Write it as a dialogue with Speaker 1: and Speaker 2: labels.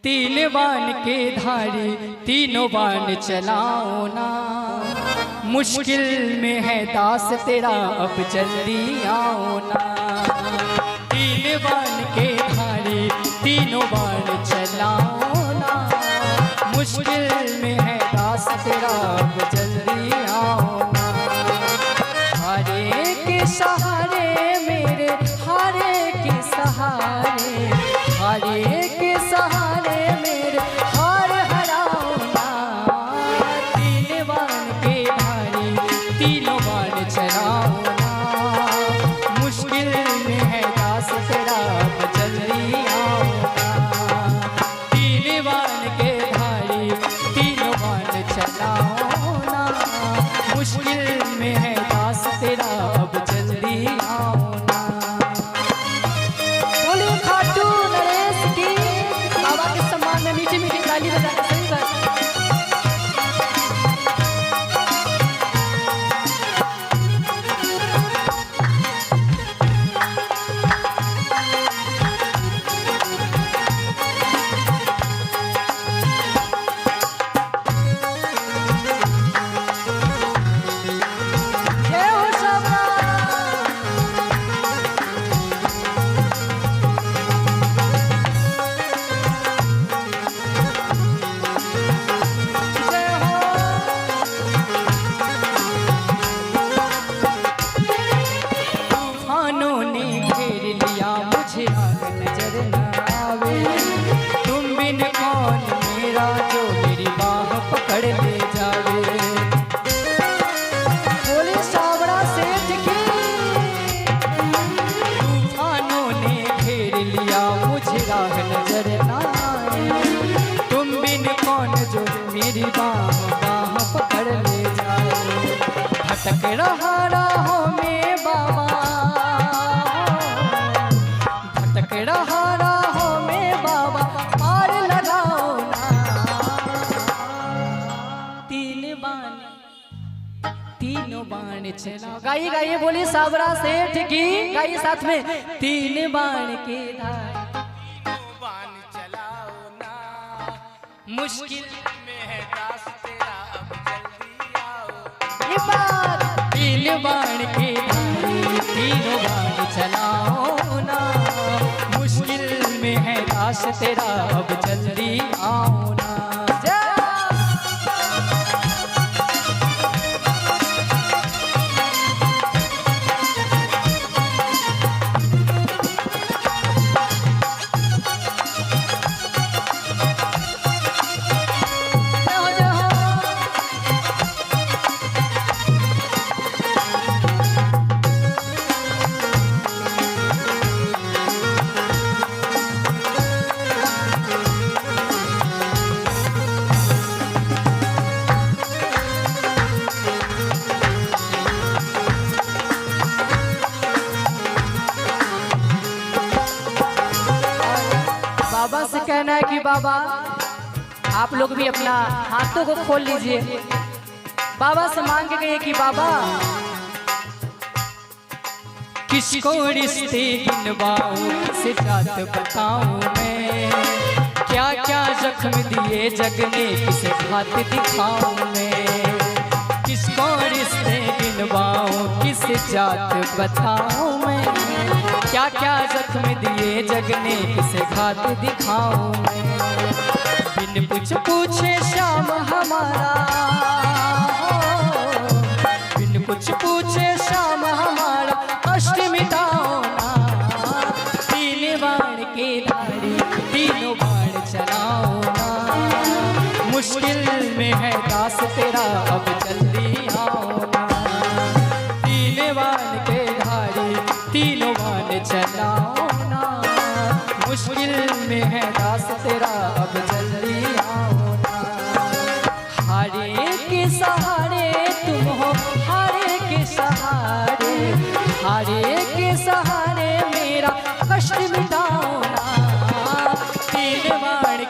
Speaker 1: तीन बाण के धारी तीनों बाण चलाओ ना, मुश्किल में है दास तेरा अब जल्दी आओ ना। तीन बाण के धारी तीनों बाण चलाओ ना, मुश्किल में है दास तेरा अब जल्दी आओ ना। हारे के सहारे मेरे हारे के सहारे, हारे के सहारे मेरे हार हराओ ना। तीन बाण के धारी तीनों बाण चलाओ ना, मुश्किल में है दास तेरा अब जल्दी आओ ना। तीन बाण के धारी तीनों बाण चलाओ ना, मुश्किल में है दास तेरा अब जल्दी आओ ना। बोलिए खाटू नरेश की, बाबा के सम्मान में मीठी मीठी ताली बजा के सही बात। जय हो सबरा। जय हो। तूफानों ने घेर लिया मुझे आग नजर न आवे, तुम बिन कौन मेरा जो मेरी बाह पकड़ ले जावे। बोले सावरा सेठ की। तूफानों ने घेर लिया मुझे राह नजर न आए, तुम बिन कौन जो मेरी बाह पकड़ ले जाए। भटक रहा राहों में बाबा, भटक रहा राहों में बाबा, पार लगाओ ना। तीन बाण तीनों बाण चला। गाइए गाइए, बोली सावरा सेठ की, गाइए साथ में। तीन बाण के धार
Speaker 2: बाण चलाओ ना,
Speaker 1: मुश्किल
Speaker 2: में है दास तेरा अब जल्दी आओ।
Speaker 1: ये बात। तीन बाण के धारी तीनों बाण चलाओ ना, मुश्किल में है दास तेरा अब जल्दी आओ ना। बाबा से कहना है कि बाबा आप लोग भी अपना हाथों को खोल लीजिए। बाबा से मांग के गए कि बाबा किसको रिश्ते गिनवाऊं, किसे जात बताऊं मैं, क्या क्या जख्म दिए जग ने किसे घात दिखाऊं मैं। किसको रिश्ते गिनवाऊं, किसे जात बताऊं मैं, क्या क्या जख्म दिए जग ने किसे घात दिखाऊं मैं। बिन कुछ पूछे श्याम हमारा, बिन कुछ पूछे श्याम हमारा, कष्ट मिटाओ ना। तीन बाण के धारी तीनों बाण चलाओ ना, मुश्किल में है दास तेरा अब जल्दी आओ ना। तीन बाण के धारी तीनों बाण चलाओ ना, मुश्किल में है दास तेरा अब जल्दी आओ ना। हारे के सहारे तुम हो, हारे के सहारे, हारे के सहारे मेरा कष्ट मिटाओ ना। तीन बाण